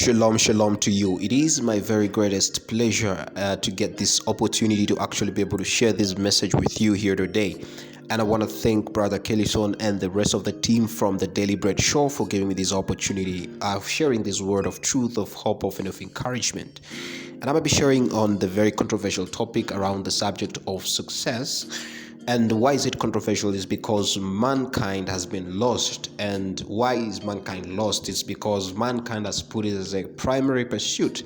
Shalom, shalom to you. It is my very greatest pleasure to get this opportunity to actually be able to share this message with you here today. And I want to thank Brother Kellison and the rest of the team from the Daily Bread Show for giving me this opportunity of sharing this word of truth, of hope, and of encouragement. And I'm going to be sharing on the very controversial topic around the subject of success. And why is it controversial? Is because mankind has been lost. And why is mankind lost? It's because mankind has put it as a primary pursuit.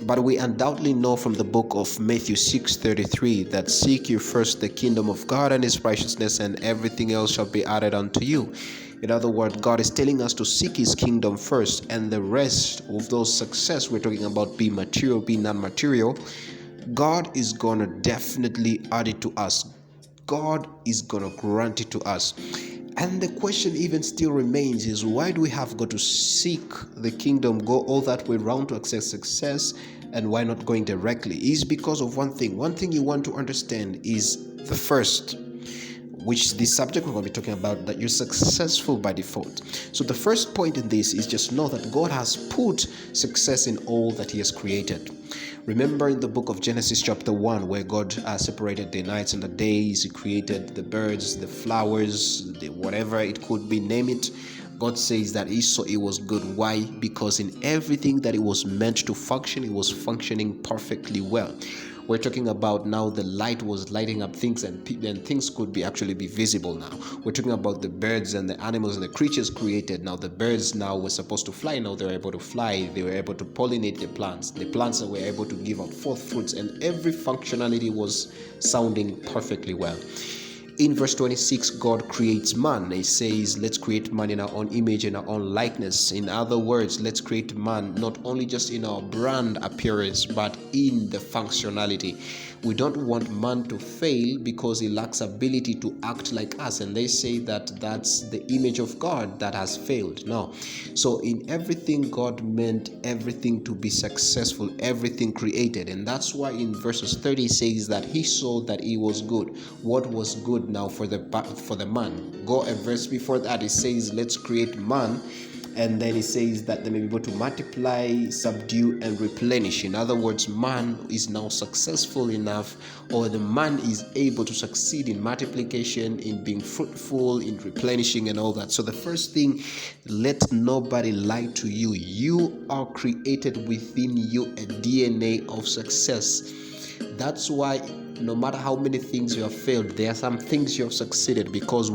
But we undoubtedly know from the book of Matthew 6:33 that seek you first the kingdom of God and his righteousness, and everything else shall be added unto you. In other words, God is telling us to seek his kingdom first, and the rest of those success we're talking about, be material, be non-material, God is going to definitely add it to us. God is going to grant it to us. And the question even still remains is, why do we have got to seek the kingdom, go all that way around to access success, and why not going directly? Is because of one thing. One thing you want to understand is the first, which the subject we're going to be talking about, that you're successful by default. So the first point in this is just know that God has put success in all that he has created. Remember in the book of Genesis chapter 1, where God separated the nights and the days, he created the birds, the flowers, whatever it could be, name it. God says that he saw it was good. Why? Because in everything that it was meant to function, it was functioning perfectly well. We're talking about now the light was lighting up things, and things could be actually be visible now. We're talking about the birds and the animals and the creatures created. Now the birds now were supposed to fly. Now they were able to fly. They were able to pollinate the plants. The plants were able to give out forth fruits, and every functionality was sounding perfectly well. In verse 26, God creates man. He says, let's create man in our own image and our own likeness. In other words, let's create man not only just in our brand appearance, but in the functionality. We don't want man to fail because he lacks ability to act like us. And they say that that's the image of God that has failed. No. So in everything, God meant everything to be successful, everything created. And that's why in verses 30 says that he saw that he was good. What was good now for the man? Go a verse before that, it says, let's create man. And then it says that they may be able to multiply, subdue, and replenish. In other words, man is now successful enough, or the man is able to succeed in multiplication, in being fruitful, in replenishing, and all that. So the first thing, let nobody lie to you. You are created within you a DNA of success. That's why no matter how many things you have failed, there are some things you have succeeded, because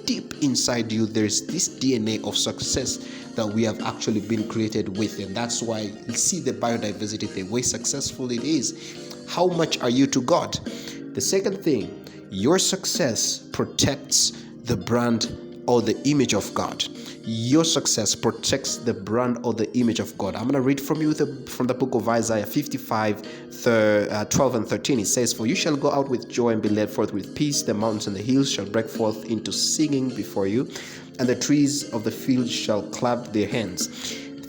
deep inside you there's this DNA of success that we have actually been created with. And that's why you see the biodiversity, the way successful it is. How much are you to God? The second thing, your success protects the brand or the image of God. Your success protects the brand or the image of God. I'm going to read from the book of Isaiah 55, 12 and 13. It says, for you shall go out with joy and be led forth with peace. The mountains and the hills shall break forth into singing before you, and the trees of the field shall clap their hands.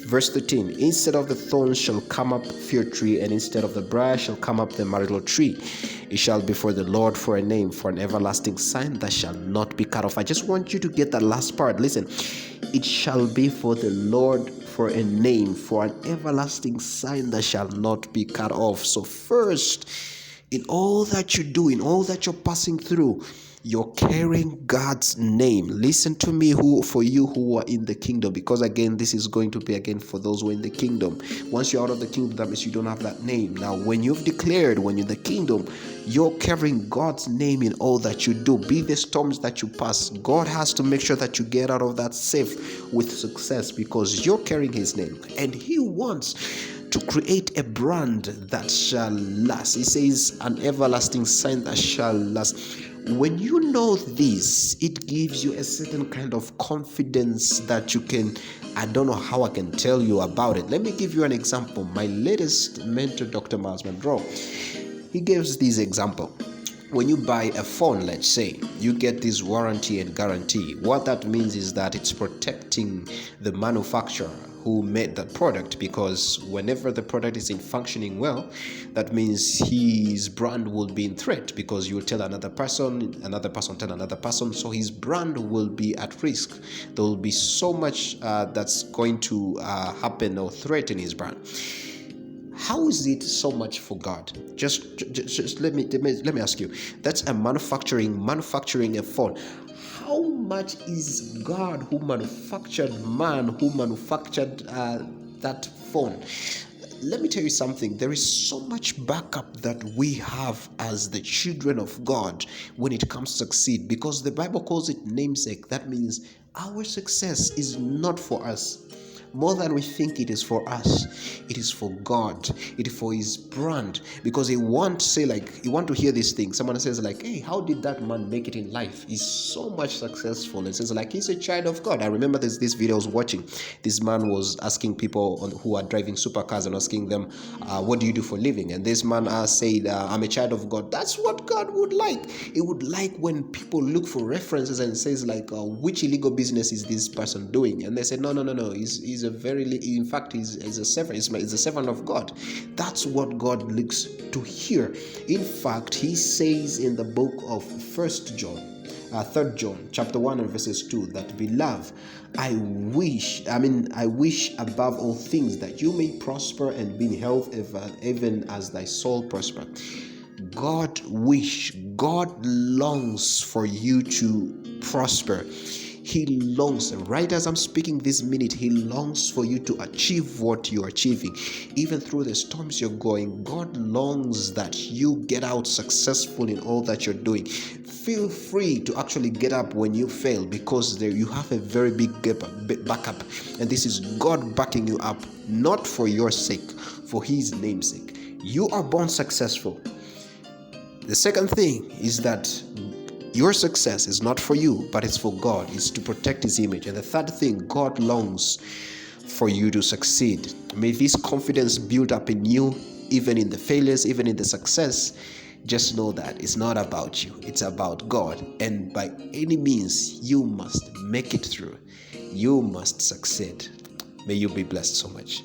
Verse 13, instead of the thorns shall come up fir tree, and instead of the briar shall come up the myrtle tree. It shall be for the Lord for a name, for an everlasting sign that shall not be cut off. I just want you to get that last part. Listen, it shall be for the Lord for a name, for an everlasting sign that shall not be cut off. So first, in all that you do, in all that you're passing through, you're carrying God's name. Listen to me, for you who are in the kingdom, because again, this is going to be again for those who are in the kingdom. Once you're out of the kingdom, that means you don't have that name. Now, when you've declared, when you're in the kingdom, you're carrying God's name in all that you do. Be the storms that you pass, God has to make sure that you get out of that safe with success, because you're carrying his name, and he wants to create a brand that shall last. He says an everlasting sign that shall last. When you know this, it gives you a certain kind of confidence that you can, I don't know how I can tell you about it. Let me give you an example. My latest mentor, Dr. Miles Monroe, he gives this example. when you buy a phone, let's say, you get this warranty and guarantee. What that means is that it's protecting the manufacturer who made that product, because whenever the product isn't functioning well, that means his brand will be in threat, because you will tell another person tell another person, so his brand will be at risk. There will be so much that's going to happen or threaten his brand. How is it so much for God? Just let me ask you. That's a manufacturing a phone. How much is God, who manufactured man, who manufactured that phone? Let me tell you something. There is so much backup that we have as the children of God when it comes to succeed, because the Bible calls it namesake. That means our success is not for us. More than we think it is for us, it is for God. It is for His brand. Because He want to hear this thing. Someone says like, hey, how did that man make it in life? He's so much successful. It says like, he's a child of God. I remember this video I was watching. This man was asking people who are driving supercars and asking them, what do you do for a living? And this man said, I'm a child of God. That's what God would like. He would like when people look for references and says like, which illegal business is this person doing? And they said, no. He's a servant of God. That's what God looks to hear. In fact, He says in the book of 3 John chapter 1 and verses 2 that, beloved, I wish above all things that you may prosper and be in health, even as thy soul prosper. God longs for you to prosper. He longs, right as I'm speaking this minute, He longs for you to achieve what you're achieving. Even through the storms you're going, God longs that you get out successful in all that you're doing. Feel free to actually get up when you fail, because there you have a very big backup. And this is God backing you up, not for your sake, for His name's sake. You are born successful. The second thing is that your success is not for you, but it's for God. It's to protect His image. And the third thing, God longs for you to succeed. May this confidence build up in you, even in the failures, even in the success. Just know that it's not about you, it's about God. And by any means, you must make it through. You must succeed. May you be blessed so much.